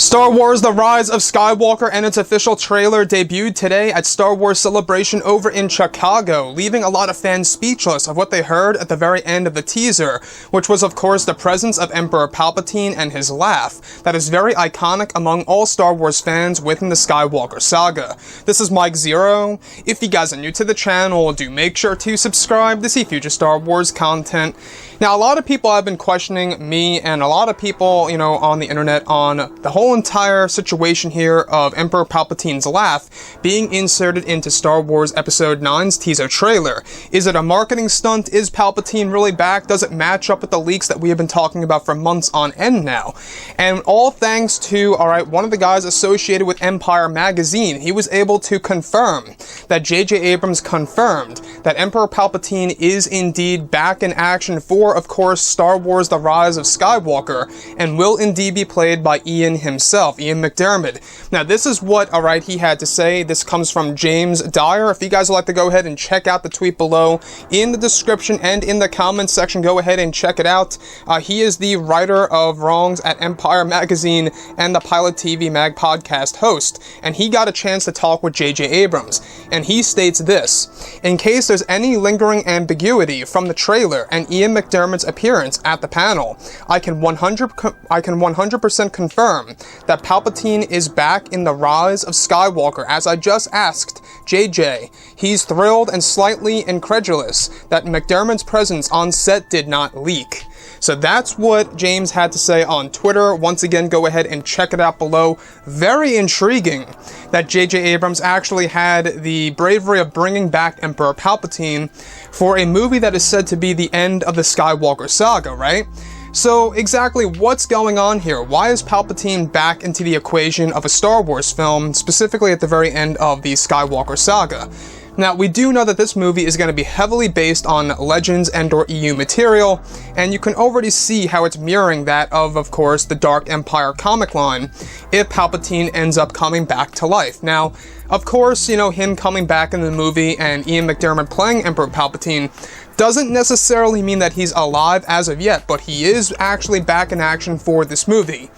Star Wars The Rise of Skywalker and its official trailer debuted today at Star Wars Celebration over in Chicago, leaving a lot of fans speechless of what they heard at the very end of the teaser, which was of course the presence of Emperor Palpatine and his laugh, that is very iconic among all Star Wars fans within the Skywalker saga. This is Mike Zero. If you guys are new to the channel, do make sure to subscribe to see future Star Wars content. Now, a lot of people have been questioning me and a lot of people, on the internet on the whole entire situation here of Emperor Palpatine's laugh being inserted into Star Wars Episode 9's teaser trailer. Is it a marketing stunt? Is Palpatine really back? Does it match up with the leaks that we have been talking about for months on end now? And all thanks to, one of the guys associated with Empire Magazine. He was able to confirm that J.J. Abrams confirmed that Emperor Palpatine is indeed back in action for, of course, Star Wars The Rise of Skywalker, and will indeed be played by Ian himself, Ian McDiarmid. Now, this is what, he had to say. This comes from James Dyer. If you guys would like to go ahead and check out the tweet below in the description and in the comments section, go ahead and check it out. He is the writer of Wrongs at Empire Magazine and the Pilot TV Mag podcast host, and he got a chance to talk with J.J. Abrams, and he states this: in case there's any lingering ambiguity from the trailer and Ian McDiarmid's appearance at the panel, I can 100% confirm that Palpatine is back in The Rise of Skywalker. As I just asked JJ, he's thrilled and slightly incredulous that McDiarmid's presence on set did not leak. So that's what James had to say on Twitter. Once again, go ahead and check it out below. Very intriguing that J.J. Abrams actually had the bravery of bringing back Emperor Palpatine for a movie that is said to be the end of the Skywalker saga, right? So exactly what's going on here? Why is Palpatine back into the equation of a Star Wars film, specifically at the very end of the Skywalker saga? Now, we do know that this movie is going to be heavily based on Legends and/or EU material, and you can already see how it's mirroring that of course, the Dark Empire comic line, if Palpatine ends up coming back to life. Now, of course, him coming back in the movie and Ian McDiarmid playing Emperor Palpatine doesn't necessarily mean that he's alive as of yet, but he is actually back in action for this movie.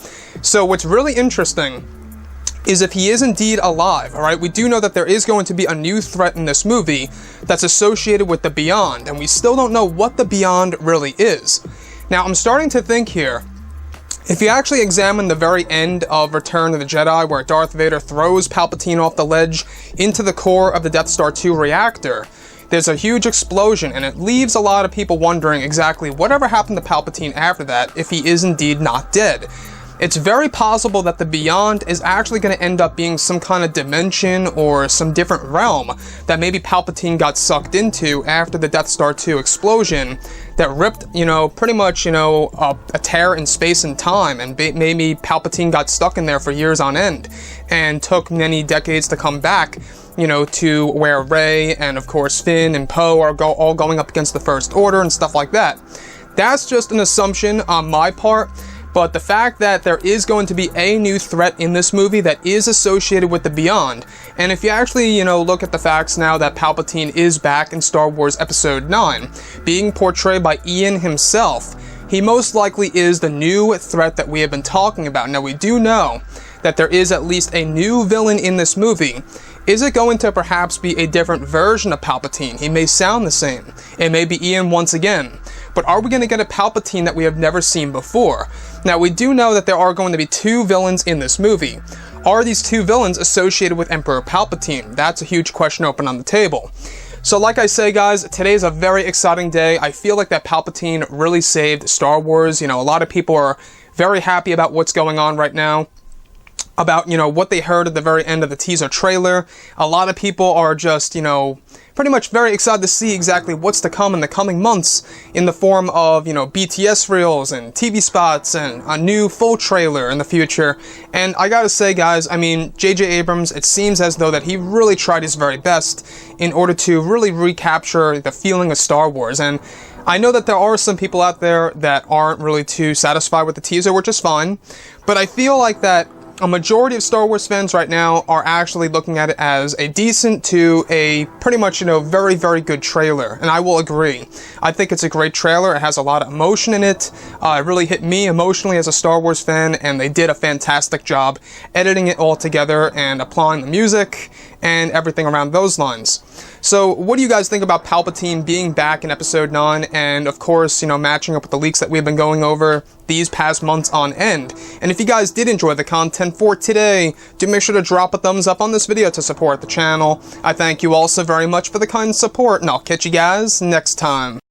So what's really interesting is if he is indeed alive, we do know that there is going to be a new threat in this movie that's associated with the Beyond, and we still don't know what the Beyond really is. Now, I'm starting to think here, if you actually examine the very end of Return of the Jedi, where Darth Vader throws Palpatine off the ledge into the core of the Death Star 2 reactor, there's a huge explosion, and it leaves a lot of people wondering exactly whatever happened to Palpatine after that, if he is indeed not dead. It's very possible that the Beyond is actually going to end up being some kind of dimension or some different realm that maybe Palpatine got sucked into after the Death Star 2 explosion that ripped, pretty much, a tear in space and time, and maybe Palpatine got stuck in there for years on end and took many decades to come back, to where Rey and, of course, Finn and Poe are all going up against the First Order and stuff like that. That's just an assumption on my part. But the fact that there is going to be a new threat in this movie that is associated with the Beyond, and if you actually, look at the facts now that Palpatine is back in Star Wars Episode 9, being portrayed by Ian himself, he most likely is the new threat that we have been talking about. Now, we do know that there is at least a new villain in this movie. Is it going to perhaps be a different version of Palpatine? He may sound the same. It may be Ian once again. But are we going to get a Palpatine that we have never seen before? Now, we do know that there are going to be two villains in this movie. Are these two villains associated with Emperor Palpatine? That's a huge question open on the table. So like I say, guys, today is a very exciting day. I feel like that Palpatine really saved Star Wars. A lot of people are very happy about what's going on right now, about, what they heard at the very end of the teaser trailer. A lot of people are just, pretty much very excited to see exactly what's to come in the coming months in the form of, BTS reels and TV spots and a new full trailer in the future. And I gotta say, guys, J.J. Abrams, it seems as though that he really tried his very best in order to really recapture the feeling of Star Wars. And I know that there are some people out there that aren't really too satisfied with the teaser, which is fine, but I feel like that a majority of Star Wars fans right now are actually looking at it as a decent to a pretty much, very, very good trailer, and I will agree. I think it's a great trailer. It has a lot of emotion in it. It really hit me emotionally as a Star Wars fan, and they did a fantastic job editing it all together and applying the music and everything around those lines. So, what do you guys think about Palpatine being back in Episode 9, and of course, matching up with the leaks that we've been going over these past months on end? And if you guys did enjoy the content for today, do make sure to drop a thumbs up on this video to support the channel. I thank you all so very much for the kind support, and I'll catch you guys next time.